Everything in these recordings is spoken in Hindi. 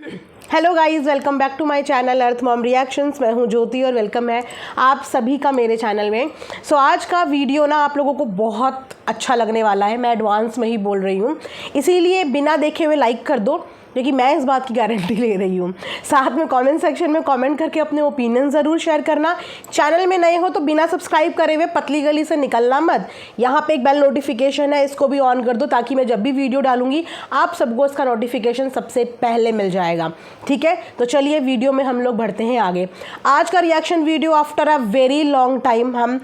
Hello guys, welcome back to my channel Earth Mom Reactions. मैं हूं ज्योति और वेलकम है आप सभी का मेरे चैनल में। आज का वीडियो ना आप लोगों को बहुत अच्छा लगने वाला है। मैं एडवांस में ही बोल रही हूं, इसीलिए बिना देखे हुए लाइक कर दो, क्योंकि मैं इस बात की गारंटी ले रही हूँ। साथ में कमेंट सेक्शन में कमेंट करके अपने ओपिनियन ज़रूर शेयर करना। चैनल में नए हो तो बिना सब्सक्राइब करे हुए पतली गली से निकलना मत। यहाँ पे एक बेल नोटिफिकेशन है, इसको भी ऑन कर दो ताकि मैं जब भी वीडियो डालूंगी आप सबको इसका नोटिफिकेशन सबसे पहले मिल जाएगा। ठीक है, तो चलिए वीडियो में हम लोग बढ़ते हैं आगे। आज का reaction video after a very long time हम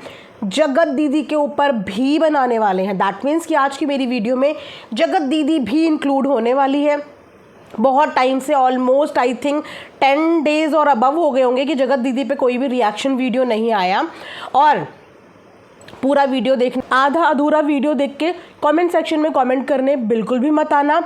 जगत दीदी के ऊपर भी बनाने वाले हैं। दैट मीन्स कि आज की मेरी वीडियो में जगत दीदी भी इंक्लूड होने वाली है। बहुत टाइम से, ऑलमोस्ट आई थिंक 10 डेज़ और अबव हो गए होंगे कि जगत दीदी पे कोई भी रिएक्शन वीडियो नहीं आया। और पूरा वीडियो देखना, आधा अधूरा वीडियो देख के कमेंट सेक्शन में कमेंट करने बिल्कुल भी मत आना।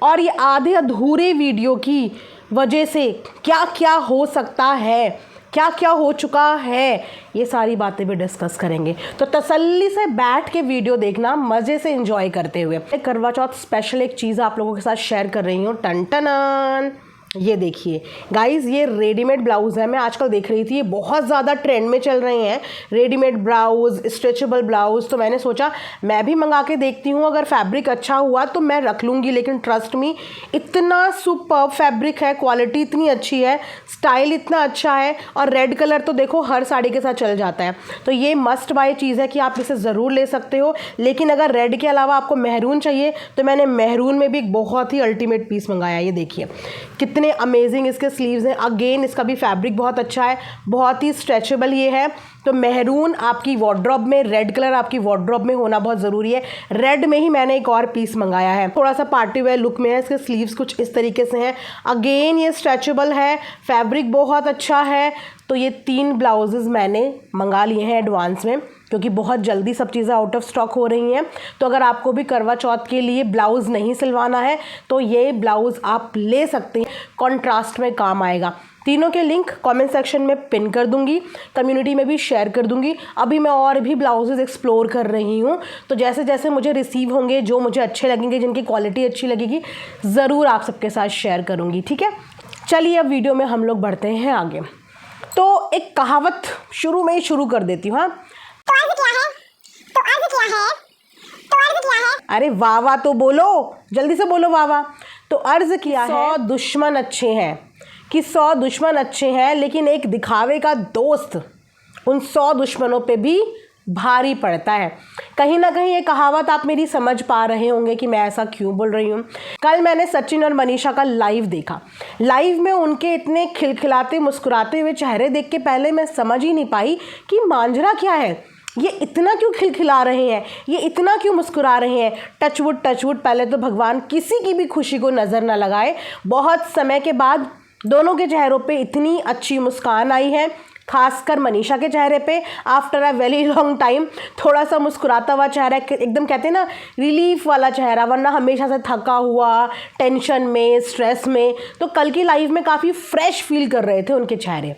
और ये आधे अधूरे वीडियो की वजह से क्या क्या हो सकता है, क्या क्या हो चुका है, ये सारी बातें भी डिस्कस करेंगे। तो तसल्ली से बैठ के वीडियो देखना, मज़े से एंजॉय करते हुए। करवा चौथ स्पेशल एक चीज़ आप लोगों के साथ शेयर कर रही हूँ। टन टन, ये देखिए गाइस, ये रेडीमेड ब्लाउज़ है। मैं आजकल देख रही थी ये बहुत ज़्यादा ट्रेंड में चल रहे हैं रेडीमेड ब्लाउज़, स्ट्रेचेबल ब्लाउज़। तो मैंने सोचा मैं भी मंगा के देखती हूँ, अगर फैब्रिक अच्छा हुआ तो मैं रख लूँगी। लेकिन ट्रस्ट मी, इतना सुपर्ब फैब्रिक है, क्वालिटी इतनी अच्छी है, स्टाइल इतना अच्छा है, और रेड कलर तो देखो हर साड़ी के साथ चल जाता है। तो ये मस्ट बाय चीज़ है कि आप इसे ज़रूर ले सकते हो। लेकिन अगर रेड के अलावा आपको मेहरून चाहिए तो मैंने मेहरून में भी एक बहुत ही अल्टीमेट पीस मंगाया। ये देखिए कितने अमेजिंग इसके स्लीव्स हैं। अगेन इसका भी फैब्रिक बहुत अच्छा है, बहुत ही स्ट्रेचेबल ये है। तो मेहरून आपकी वार्डरोब में, रेड कलर आपकी वार्डरोब में होना बहुत ज़रूरी है। रेड में ही मैंने एक और पीस मंगाया है, थोड़ा सा पार्टी वेयर लुक में है। इसके स्लीव्स कुछ इस तरीके से हैं। अगेन ये स्ट्रेचेबल है, फैब्रिक बहुत अच्छा है। तो ये 3 ब्लाउजेज़ मैंने मंगा लिए हैं एडवांस में, क्योंकि बहुत जल्दी सब चीज़ें आउट ऑफ स्टॉक हो रही हैं। तो अगर आपको भी करवा चौथ के लिए ब्लाउज़ नहीं सिलवाना है तो ये ब्लाउज़ आप ले सकते हैं, कॉन्ट्रास्ट में काम आएगा। तीनों के लिंक कमेंट सेक्शन में पिन कर दूंगी, कम्युनिटी में भी शेयर कर दूंगी। अभी मैं और भी ब्लाउजेज़ एक्सप्लोर कर रही हूँ, तो जैसे जैसे मुझे रिसीव होंगे, जो मुझे अच्छे लगेंगे, जिनकी क्वालिटी अच्छी लगेगी, ज़रूर आप सबके साथ शेयर करूँगी। ठीक है, चलिए अब वीडियो में हम लोग बढ़ते हैं आगे। तो एक कहावत शुरू में ही शुरू कर देती हूँ। हाँ, अरे वाह वाह तो बोलो, जल्दी से बोलो वाह वाह। तो अर्ज किया है, 100 दुश्मन अच्छे हैं, कि 100 दुश्मन अच्छे हैं लेकिन एक दिखावे का दोस्त उन 100 दुश्मनों पे भी भारी पड़ता है। कहीं ना कहीं ये कहावत आप मेरी समझ पा रहे होंगे कि मैं ऐसा क्यों बोल रही हूँ। कल मैंने सचिन और मनीषा का लाइव देखा। लाइव में उनके इतने खिलखिलाते मुस्कुराते हुए चेहरे देख के पहले मैं समझ ही नहीं पाई कि मांजरा क्या है, ये इतना क्यों खिलखिला रहे हैं, ये इतना क्यों मुस्कुरा रहे हैं। टचवुड टचवुड, पहले तो भगवान किसी की भी खुशी को नज़र ना लगाए। बहुत समय के बाद दोनों के चेहरों पे इतनी अच्छी मुस्कान आई है, खासकर मनीषा के चेहरे पे after a very long time थोड़ा सा मुस्कुराता हुआ चेहरा, एकदम कहते हैं ना रिलीफ वाला चेहरा, वरना हमेशा से थका हुआ, टेंशन में, स्ट्रेस में। तो कल की लाइव में काफ़ी फ्रेश फील कर रहे थे उनके चेहरे,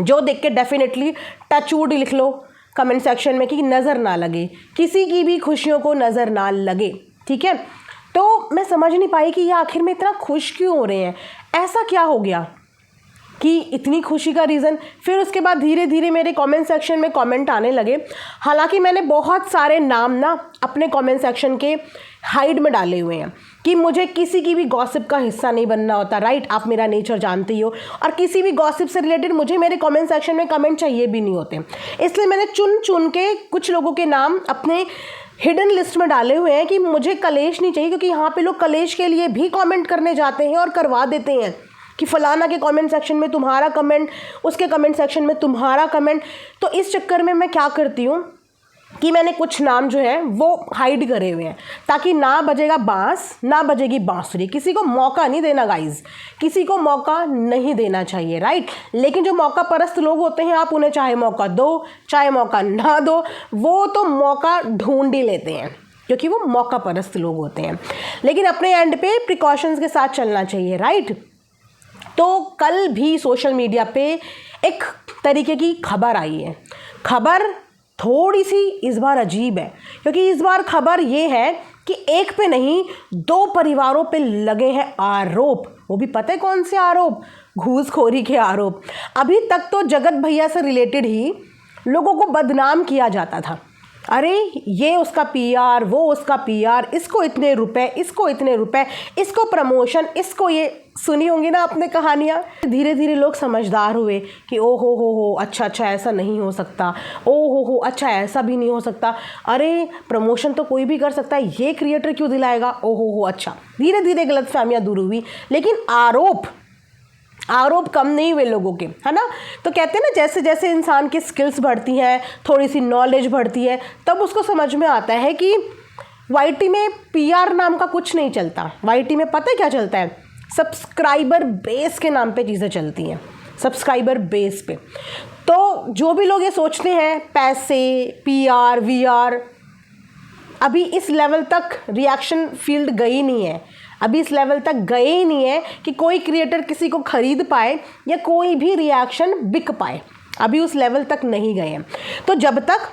जो देख के डेफिनेटली टचवुड लिख लो कमेंट सेक्शन में कि नज़र ना लगे, किसी की भी खुशियों को नज़र ना लगे। ठीक है, तो मैं समझ नहीं पाई कि ये आखिर में इतना खुश क्यों हो रहे हैं, ऐसा क्या हो गया कि इतनी खुशी का रीज़न। फिर उसके बाद धीरे धीरे मेरे कमेंट सेक्शन में कमेंट आने लगे। हालांकि मैंने बहुत सारे नाम ना अपने कमेंट सेक्शन के हाइड में डाले हुए हैं कि मुझे किसी की भी गॉसिप का हिस्सा नहीं बनना होता। राइट, आप मेरा नेचर जानते ही हो, और किसी भी गॉसिप से रिलेटेड मुझे मेरे कमेंट सेक्शन में कमेंट चाहिए भी नहीं होते। इसलिए मैंने चुन चुन के कुछ लोगों के नाम अपने हिडन लिस्ट में डाले हुए हैं कि मुझे कलेश नहीं चाहिए, क्योंकि यहाँ पे लोग कलेश के लिए भी कमेंट करने जाते हैं और करवा देते हैं कि फलाना के कमेंट सेक्शन में तुम्हारा कमेंट, उसके कमेंट सेक्शन में तुम्हारा कमेंट। तो इस चक्कर में मैं क्या करती हूँ कि मैंने कुछ नाम जो है वो हाइड करे हुए हैं, ताकि ना बजेगा बांस ना बजेगी बांसुरी। किसी को मौका नहीं देना गाइज, किसी को मौका नहीं देना चाहिए। राइट, लेकिन जो मौका परस्त लोग होते हैं, आप उन्हें चाहे मौका दो चाहे मौका ना दो, वो तो मौका ढूंढ ही लेते हैं, क्योंकि वो मौका परस्त लोग होते हैं। लेकिन अपने एंड पे प्रिकॉशंस के साथ चलना चाहिए। राइट, तो कल भी सोशल मीडिया पे एक तरीके की खबर आई है। खबर थोड़ी सी इस बार अजीब है, क्योंकि इस बार खबर ये है कि एक पे नहीं 2 परिवारों पे लगे हैं आरोप। वो भी पता है कौन से आरोप? घूसखोरी के आरोप। अभी तक तो जगत भैया से रिलेटेड ही लोगों को बदनाम किया जाता था। अरे ये उसका पीआर, वो उसका पीआर, इसको इतने रुपए, इसको इतने रुपए, इसको प्रमोशन, इसको ये। सुनी होंगी ना आपने कहानियाँ। धीरे धीरे लोग समझदार हुए कि ओ हो अच्छा अच्छा ऐसा नहीं हो सकता, ओ हो अच्छा ऐसा भी नहीं हो सकता, अरे प्रमोशन तो कोई भी कर सकता है, ये क्रिएटर क्यों दिलाएगा, ओ हो अच्छा। धीरे धीरे गलतफहमियाँ दूर हुई, लेकिन आरोप कम नहीं हुए लोगों के, है ना। तो कहते हैं ना, जैसे जैसे इंसान की स्किल्स बढ़ती हैं, थोड़ी सी नॉलेज बढ़ती है, तब उसको समझ में आता है कि वाईटी में पीआर नाम का कुछ नहीं चलता। वाईटी में पता है क्या चलता है? सब्सक्राइबर बेस के नाम पे चीज़ें चलती हैं, सब्सक्राइबर बेस पे। तो जो भी लोग ये सोचते हैं पैसे, पीआर, वीआर, अभी इस लेवल तक रिएक्शन फील्ड गई नहीं है, अभी इस लेवल तक गए ही नहीं है कि कोई क्रिएटर किसी को खरीद पाए या कोई भी रिएक्शन बिक पाए। अभी उस लेवल तक नहीं गए हैं। तो जब तक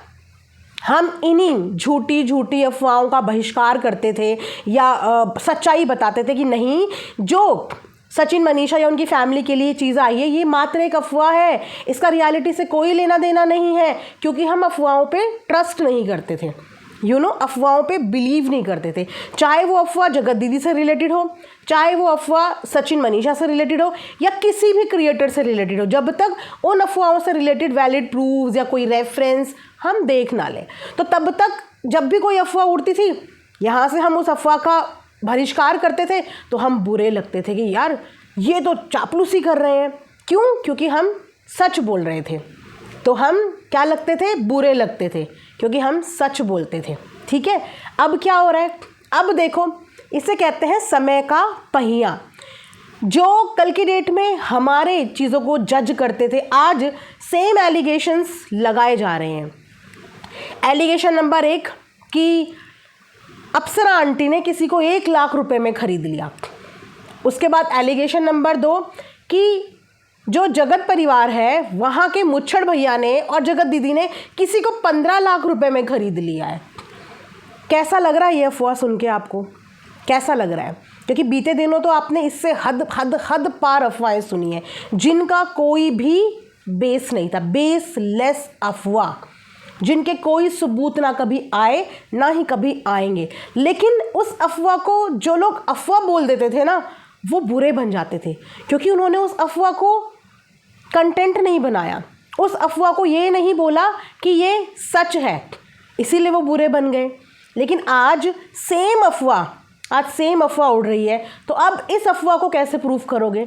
हम इन्हीं झूठी अफवाहों का बहिष्कार करते थे या सच्चाई बताते थे कि नहीं, जो सचिन मनीषा या उनकी फैमिली के लिए चीज़ आई है ये मात्र एक अफवाह है, इसका रियलिटी से कोई लेना देना नहीं है, क्योंकि हम अफवाहों पे ट्रस्ट नहीं करते थे, अफवाहों पे बिलीव नहीं करते थे। चाहे वो अफवाह जगत दीदी से रिलेटेड हो, चाहे वो अफवाह सचिन मनीषा से रिलेटेड हो या किसी भी क्रिएटर से रिलेटेड हो, जब तक उन अफवाहों से रिलेटेड वैलिड प्रूफ्स या कोई रेफरेंस हम देख ना लें, तो तब तक जब भी कोई अफवाह उड़ती थी, यहाँ से हम उस अफवाह का बहिष्कार करते थे तो हम बुरे लगते थे कि यार ये तो चापलूसी कर रहे हैं। क्यों? क्योंकि हम सच बोल रहे थे। तो हम क्या लगते थे? बुरे लगते थे, क्योंकि हम सच बोलते थे। ठीक है, अब क्या हो रहा है? अब देखो, इसे कहते हैं समय का पहिया। जो कल की डेट में हमारे चीज़ों को जज करते थे, आज सेम एलिगेशंस लगाए जा रहे हैं। एलिगेशन नंबर 1 कि अप्सरा आंटी ने किसी को 1 लाख रुपए में खरीद लिया। उसके बाद एलिगेशन नंबर 2 कि जो जगत परिवार है वहाँ के मुच्छड़ भैया ने और जगत दीदी ने किसी को 15 लाख रुपए में खरीद लिया है। कैसा लग रहा है ये अफवाह सुन के? आपको कैसा लग रहा है? क्योंकि बीते दिनों तो आपने इससे हद पार अफवाहें सुनी है, जिनका कोई भी बेस नहीं था, बेसलेस अफवाह, जिनके कोई सबूत ना कभी आए ना ही कभी आएंगे। लेकिन उस अफवाह को जो लोग अफवाह बोल देते थे ना, वो बुरे बन जाते थे, क्योंकि उन्होंने उस अफवाह को कंटेंट नहीं बनाया, उस अफवाह को ये नहीं बोला कि ये सच है, इसीलिए वो बुरे बन गए। लेकिन आज सेम अफवाह उड़ रही है, तो अब इस अफवाह को कैसे प्रूफ करोगे?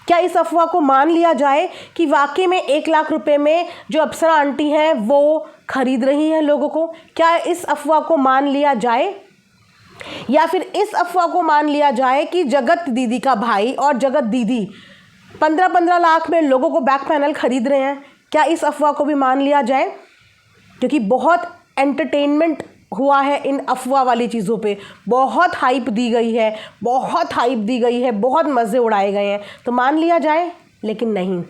क्या इस अफवाह को मान लिया जाए कि वाकई में 1 लाख रुपए में जो अप्सरा आंटी हैं वो खरीद रही हैं लोगों को? क्या इस अफवाह को मान लिया जाए? या फिर इस अफवाह को मान लिया जाए कि जगत दीदी का भाई और जगत दीदी 15-15 लाख में लोगों को बैक पैनल खरीद रहे हैं? क्या इस अफवाह को भी मान लिया जाए? क्योंकि बहुत एंटरटेनमेंट हुआ है इन अफवाह वाली चीज़ों पे, बहुत हाइप दी गई है, बहुत मज़े उड़ाए गए हैं, तो मान लिया जाए। लेकिन नहीं,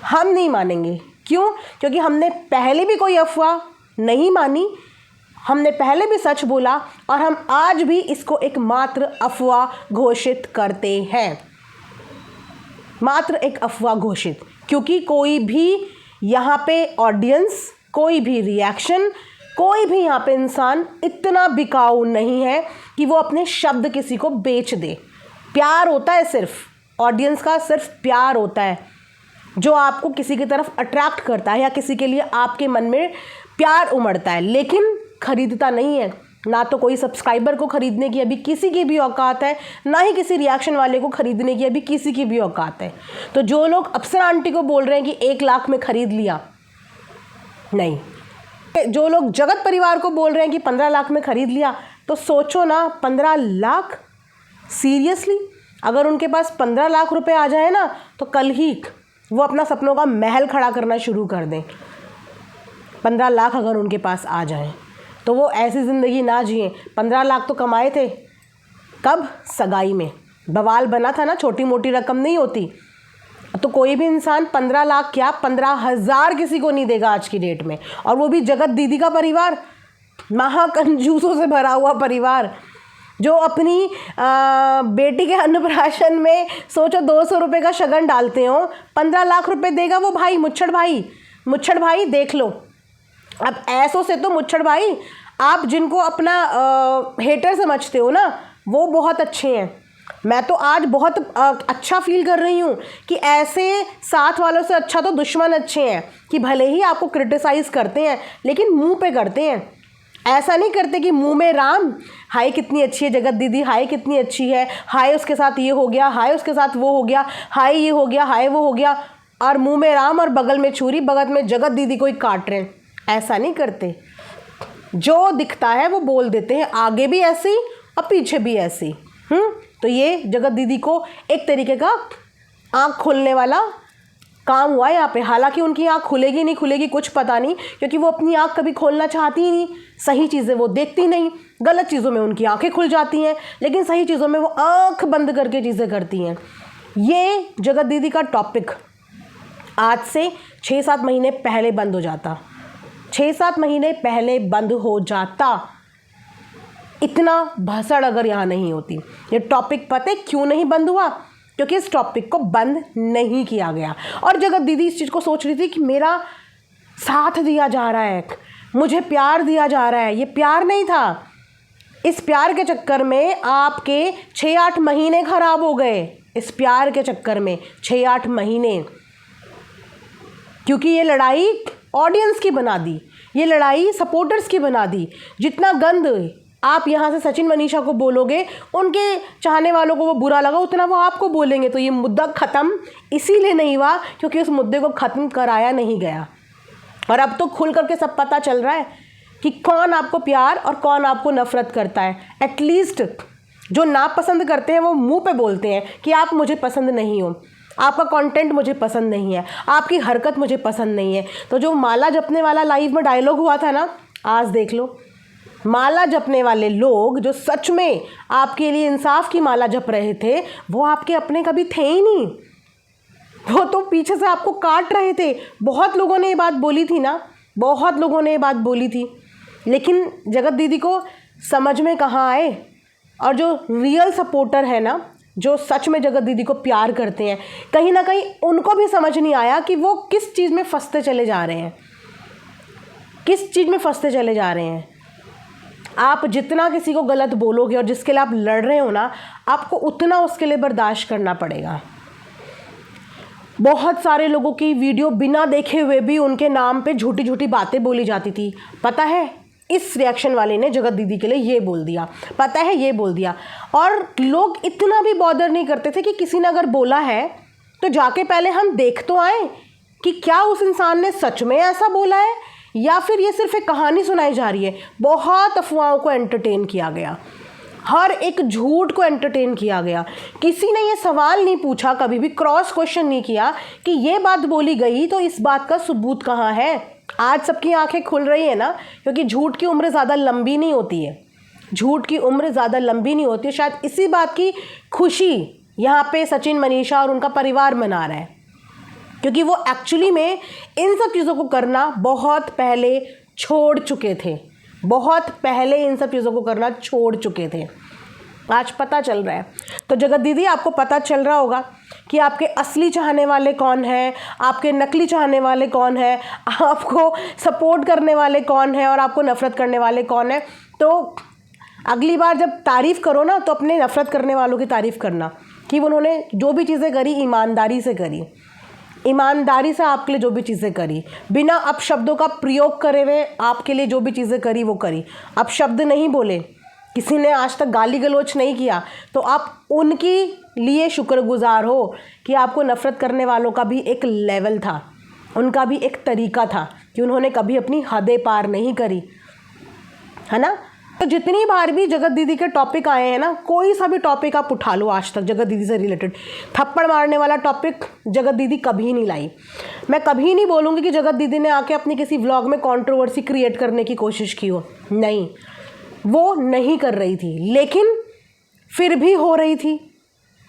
हम नहीं मानेंगे। क्यों? क्योंकि हमने पहले भी कोई अफवाह नहीं मानी, हमने पहले भी सच बोला और हम आज भी इसको एक मात्र अफवाह घोषित करते हैं, मात्र एक अफवाह घोषित। क्योंकि कोई भी यहाँ पे ऑडियंस, कोई भी रिएक्शन, कोई भी यहाँ पे इंसान इतना बिकाऊ नहीं है कि वो अपने शब्द किसी को बेच दे। प्यार होता है, सिर्फ ऑडियंस का सिर्फ प्यार होता है जो आपको किसी की तरफ अट्रैक्ट करता है या किसी के लिए आपके मन में प्यार उमड़ता है, लेकिन खरीदता नहीं है। ना तो कोई सब्सक्राइबर को खरीदने की अभी किसी की भी औकात है, ना ही किसी रिएक्शन वाले को खरीदने की अभी किसी की भी औकात है। तो जो लोग अप्सरा आंटी को बोल रहे हैं कि 1 लाख में खरीद लिया, नहीं, जो लोग जगत परिवार को बोल रहे हैं कि 15 लाख में खरीद लिया, तो सोचो ना, 15 लाख सीरियसली, अगर उनके पास 15 लाख रुपए आ जाए ना, तो कल ही वो अपना सपनों का महल खड़ा करना शुरू कर दें। 15 लाख अगर उनके पास आ जाए तो वो ऐसी ज़िंदगी ना जिए। 15 लाख तो कमाए थे कब? सगाई में बवाल बना था ना, छोटी मोटी रकम नहीं होती। तो कोई भी इंसान 15 लाख क्या 15,000 किसी को नहीं देगा आज की डेट में, और वो भी जगत दीदी का परिवार, महाकंजूसों से भरा हुआ परिवार। जो अपनी बेटी के अन्नप्राशन में सोचो 200 रुपये का शगन डालते हो, 15 लाख रुपए देगा वो भाई, मुच्छड़ भाई देख लो। अब ऐसों से तो मुच्छड़ भाई, आप जिनको अपना हेटर समझते हो ना, वो बहुत अच्छे हैं। मैं तो आज बहुत अच्छा फील कर रही हूँ कि ऐसे साथ वालों से अच्छा तो दुश्मन अच्छे हैं, कि भले ही आपको क्रिटिसाइज़ करते हैं लेकिन मुंह पे करते हैं। ऐसा नहीं करते कि मुंह में राम, हाय कितनी अच्छी है जगत दीदी, हाय कितनी अच्छी है, हाय उसके साथ ये हो गया, हाय उसके साथ वो हो गया, हाय ये हो गया, हाय वो हो गया, और मुंह में राम और बगल में छुरी, बगल में जगत दीदी को ही काट रहे हैं। ऐसा नहीं करते। जो दिखता है वो बोल देते हैं, आगे भी ऐसे ही और पीछे भी ऐसे ही। तो ये जगत दीदी को एक तरीके का आँख खोलने वाला काम हुआ यहाँ पे। हालांकि उनकी आँख खुलेगी नहीं खुलेगी कुछ पता नहीं, क्योंकि वो अपनी आँख कभी खोलना चाहती ही नहीं। सही चीज़ें वो देखती नहीं, गलत चीज़ों में उनकी आँखें खुल जाती हैं, लेकिन सही चीज़ों में वो आँख बंद करके चीज़ें करती हैं। ये जगत दीदी का टॉपिक आज से 6-7 महीने पहले बंद हो जाता, 6-7 महीने पहले बंद हो जाता। इतना भसड़ अगर यहाँ नहीं होती। ये टॉपिक पता है क्यों नहीं बंद हुआ? क्योंकि इस टॉपिक को बंद नहीं किया गया। और जगत दीदी इस चीज़ को सोच रही थी कि मेरा साथ दिया जा रहा है, मुझे प्यार दिया जा रहा है। ये प्यार नहीं था। इस प्यार के चक्कर में आपके 6-8 महीने खराब हो गए। इस प्यार के चक्कर में 6-8 महीने, क्योंकि ये लड़ाई ऑडियंस की बना दी, ये लड़ाई सपोर्टर्स की बना दी। जितना गंद आप यहाँ से सचिन मनीषा को बोलोगे, उनके चाहने वालों को वो बुरा लगा, उतना वो आपको बोलेंगे। तो ये मुद्दा ख़त्म इसीलिए नहीं हुआ क्योंकि उस मुद्दे को ख़त्म कराया नहीं गया। और अब तो खुल करके सब पता चल रहा है कि कौन आपको प्यार और कौन आपको नफ़रत करता है। एटलीस्ट जो नापसंद करते हैं वो मुंह पे बोलते हैं कि आप मुझे पसंद नहीं हो, आपका कंटेंट मुझे पसंद नहीं है, आपकी हरकत मुझे पसंद नहीं है। तो जो माला जपने वाला लाइव में डायलॉग हुआ था ना, आज देख लो। माला जपने वाले लोग जो सच में आपके लिए इंसाफ की माला जप रहे थे, वो आपके अपने कभी थे ही नहीं। वो तो पीछे से आपको काट रहे थे। बहुत लोगों ने ये बात बोली थी ना, बहुत लोगों ने ये बात बोली थी, लेकिन जगत दीदी को समझ में कहाँ आए। और जो रियल सपोर्टर है ना, जो सच में जगत दीदी को प्यार करते हैं, कहीं ना कहीं उनको भी समझ नहीं आया कि वो किस चीज़ में फंसते चले जा रहे हैं, किस चीज़ में फंसते चले जा रहे हैं। आप जितना किसी को गलत बोलोगे और जिसके लिए आप लड़ रहे हो ना, आपको उतना उसके लिए बर्दाश्त करना पड़ेगा। बहुत सारे लोगों की वीडियो बिना देखे हुए भी उनके नाम पे झूठी झूठी बातें बोली जाती थी। पता है, इस रिएक्शन वाले ने जगत दीदी के लिए ये बोल दिया, पता है ये बोल दिया। और लोग इतना भी बॉदर नहीं करते थे कि किसी ने अगर बोला है तो जाके पहले हम देख तो आए कि क्या उस इंसान ने सच में ऐसा बोला है या फिर ये सिर्फ एक कहानी सुनाई जा रही है। बहुत अफवाहों को एंटरटेन किया गया, हर एक झूठ को एंटरटेन किया गया। किसी ने ये सवाल नहीं पूछा, कभी भी क्रॉस क्वेश्चन नहीं किया कि ये बात बोली गई तो इस बात का सबूत कहाँ है। आज सबकी आंखें खुल रही है ना, क्योंकि झूठ की उम्र ज़्यादा लंबी नहीं होती है, झूठ की उम्र ज़्यादा लंबी नहीं होती है। शायद इसी बात की खुशी यहाँ पे सचिन मनीषा और उनका परिवार मना रहा है, क्योंकि वो एक्चुअली में इन सब चीज़ों को करना बहुत पहले छोड़ चुके थे, बहुत पहले इन सब चीज़ों को करना छोड़ चुके थे। आज पता चल रहा है। तो जगत दीदी, आपको पता चल रहा होगा कि आपके असली चाहने वाले कौन हैं, आपके नकली चाहने वाले कौन हैं, आपको सपोर्ट करने वाले कौन हैं और आपको नफ़रत करने वाले कौन हैं। तो अगली बार जब तारीफ़ करो ना, तो अपने नफ़रत करने वालों की तारीफ़ करना कि उन्होंने जो भी चीज़ें करी ईमानदारी से करी, ईमानदारी से आपके लिए जो भी चीज़ें करी, बिना अपशब्दों का प्रयोग करे हुए आपके लिए जो भी चीज़ें करी वो करी। अपशब्द नहीं बोले, किसी ने आज तक गाली गलौच नहीं किया, तो आप उनकी लिए शुक्रगुजार हो कि आपको नफ़रत करने वालों का भी एक लेवल था, उनका भी एक तरीका था कि उन्होंने कभी अपनी हदें पार नहीं करी, है ना। तो जितनी बार भी जगत दीदी के टॉपिक आए हैं ना, कोई सा भी टॉपिक आप उठा लो आज तक जगत दीदी से रिलेटेड, थप्पड़ मारने वाला टॉपिक जगत दीदी कभी नहीं लाई। मैं कभी नहीं बोलूँगी कि जगत दीदी ने आके अपनी किसी व्लॉग में कंट्रोवर्सी क्रिएट करने की कोशिश की हो, नहीं, वो नहीं कर रही थी, लेकिन फिर भी हो रही थी।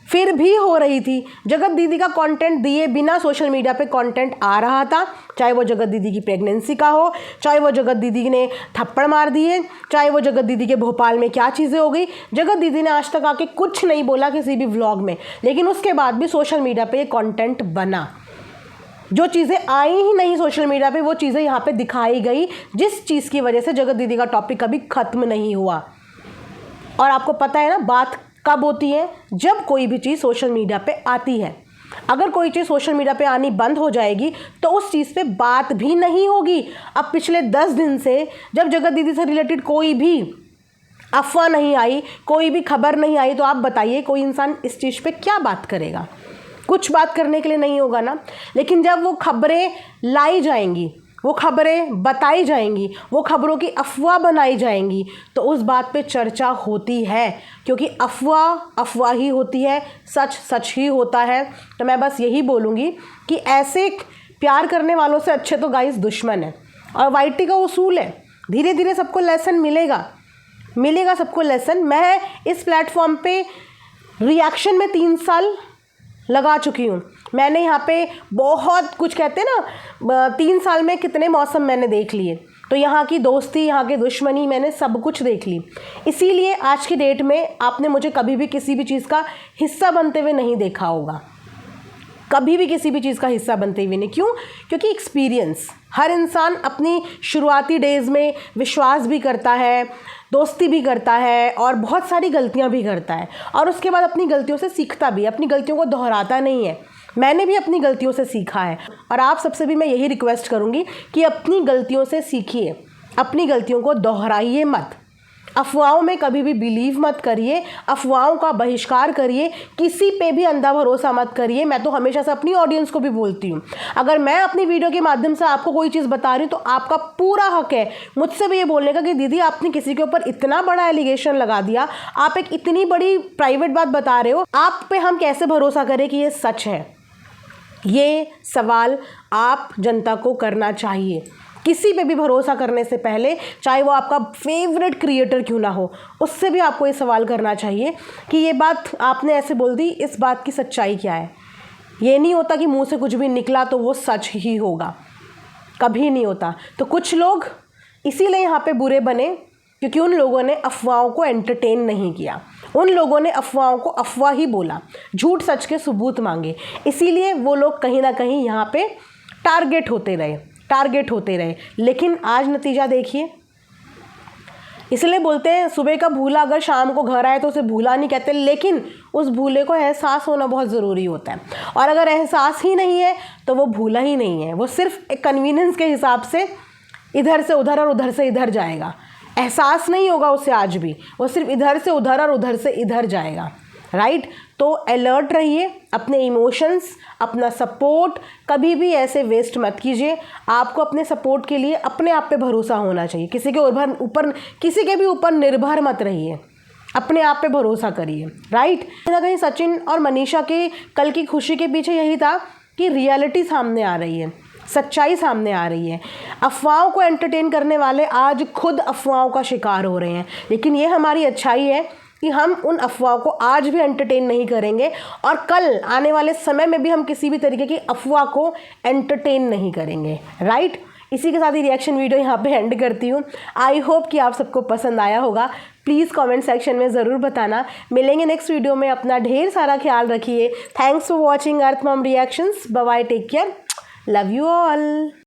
फिर भी हो रही थी। जगत दीदी का कंटेंट दिए बिना सोशल मीडिया पे कंटेंट आ रहा था, चाहे वो जगत दीदी की प्रेगनेंसी का हो, चाहे वो जगत दीदी ने थप्पड़ मार दिए, चाहे वो जगत दीदी के भोपाल में क्या चीज़ें हो गई। जगत दीदी ने आज तक आके कुछ नहीं बोला किसी भी व्लॉग में, लेकिन उसके बाद भी सोशल मीडिया पे ये कंटेंट बना। जो चीज़ें आई ही नहीं सोशल मीडिया पे वो चीज़ें यहाँ पे दिखाई गई, जिस चीज़ की वजह से जगत दीदी का टॉपिक कभी ख़त्म नहीं हुआ। और आपको पता है ना बात कब होती है, जब कोई भी चीज़ सोशल मीडिया पे आती है। अगर कोई चीज़ सोशल मीडिया पे आनी बंद हो जाएगी तो उस चीज़ पे बात भी नहीं होगी। अब पिछले 10 दिन से जब जगत दीदी से रिलेटेड कोई भी अफवाह नहीं आई, कोई भी खबर नहीं आई, तो आप बताइए कोई इंसान इस चीज़ पे क्या बात करेगा? कुछ बात करने के लिए नहीं होगा ना। लेकिन जब वो खबरें लाई जाएंगी, वो खबरें बताई जाएंगी, वो खबरों की अफवाह बनाई जाएंगी, तो उस बात पे चर्चा होती है, क्योंकि अफवाह अफवाह ही होती है, सच सच ही होता है। तो मैं बस यही बोलूँगी कि ऐसे प्यार करने वालों से अच्छे तो गाइस दुश्मन है। और वाईटी का उसूल है, धीरे धीरे सबको लेसन मिलेगा सबको लेसन। मैं इस प्लेटफॉर्म पे रिएक्शन में 3 साल लगा चुकी हूँ। मैंने यहाँ पे बहुत कुछ, कहते हैं ना 3 साल में कितने मौसम मैंने देख लिए, तो यहाँ की दोस्ती, यहाँ की दुश्मनी, मैंने सब कुछ देख ली। इसीलिए आज की डेट में आपने मुझे कभी भी किसी भी चीज़ का हिस्सा बनते हुए नहीं देखा होगा, कभी भी किसी भी चीज़ का हिस्सा बनते हुए नहीं। क्यों? क्योंकि एक्सपीरियंस, हर इंसान अपनी शुरुआती डेज़ में विश्वास भी करता है, दोस्ती भी करता है और बहुत सारी गलतियां भी करता है, और उसके बाद अपनी गलतियों से सीखता भी, अपनी गलतियों को दोहराता नहीं है। मैंने भी अपनी गलतियों से सीखा है, और आप सबसे भी मैं यही रिक्वेस्ट करूंगी कि अपनी गलतियों से सीखिए, अपनी गलतियों को दोहराइए मत। अफवाहों में कभी भी बिलीव मत करिए, अफवाहों का बहिष्कार करिए, किसी पे भी अंधा भरोसा मत करिए। मैं तो हमेशा से अपनी ऑडियंस को भी बोलती हूँ, अगर मैं अपनी वीडियो के माध्यम से आपको कोई चीज़ बता रही हूँ तो आपका पूरा हक है मुझसे भी ये बोलने का कि दीदी आपने किसी के ऊपर इतना बड़ा एलिगेशन लगा दिया, आप एक इतनी बड़ी प्राइवेट बात बता रहे हो, आप पे हम कैसे भरोसा करें कि ये सच है। ये सवाल आप जनता को करना चाहिए। किसी पे भी भरोसा करने से पहले, चाहे वो आपका फेवरेट क्रिएटर क्यों ना हो, उससे भी आपको ये सवाल करना चाहिए कि ये बात आपने ऐसे बोल दी, इस बात की सच्चाई क्या है। ये नहीं होता कि मुंह से कुछ भी निकला तो वो सच ही होगा, कभी नहीं होता। तो कुछ लोग इसीलिए यहाँ पे बुरे बने क्योंकि उन लोगों ने अफवाहों को एंटरटेन नहीं किया, उन लोगों ने अफवाहों को अफवाह ही बोला, झूठ सच के सबूत मांगे, इसीलिए वो लोग कहीं ना कहीं यहाँ पे टारगेट होते रहे। लेकिन आज नतीजा देखिए। इसलिए बोलते हैं सुबह का भूला अगर शाम को घर आए तो उसे भूला नहीं कहते, लेकिन उस भूले को एहसास होना बहुत ज़रूरी होता है। और अगर एहसास ही नहीं है तो वो भूला ही नहीं है, वो सिर्फ एक कन्वीनियंस के हिसाब से इधर से उधर और उधर से इधर जाएगा। एहसास नहीं होगा उसे आज भी, वो सिर्फ इधर से उधर और उधर से इधर जाएगा। राइट? तो अलर्ट रहिए, अपने इमोशंस, अपना सपोर्ट कभी भी ऐसे वेस्ट मत कीजिए। आपको अपने सपोर्ट के लिए अपने आप पे भरोसा होना चाहिए, किसी के भी ऊपर निर्भर मत रहिए, अपने आप पे भरोसा करिए। राइट? कहीं ना कहीं सचिन और मनीषा के कल की खुशी के पीछे यही था कि रियलिटी सामने आ रही है, सच्चाई सामने आ रही है। अफवाहों को एंटरटेन करने वाले आज खुद अफवाहों का शिकार हो रहे हैं, लेकिन ये हमारी अच्छाई है कि हम उन अफवाहों को आज भी एंटरटेन नहीं करेंगे और कल आने वाले समय में भी हम किसी भी तरीके की अफवाह को एंटरटेन नहीं करेंगे। राइट? इसी के साथ ही रिएक्शन वीडियो यहाँ पे एंड करती हूँ। आई होप कि आप सबको पसंद आया होगा। प्लीज़ कमेंट सेक्शन में ज़रूर बताना। मिलेंगे नेक्स्ट वीडियो में। अपना ढेर सारा ख्याल रखिए। Thanks for watching Earth Mom Reactions. Bye bye, take care, love you all.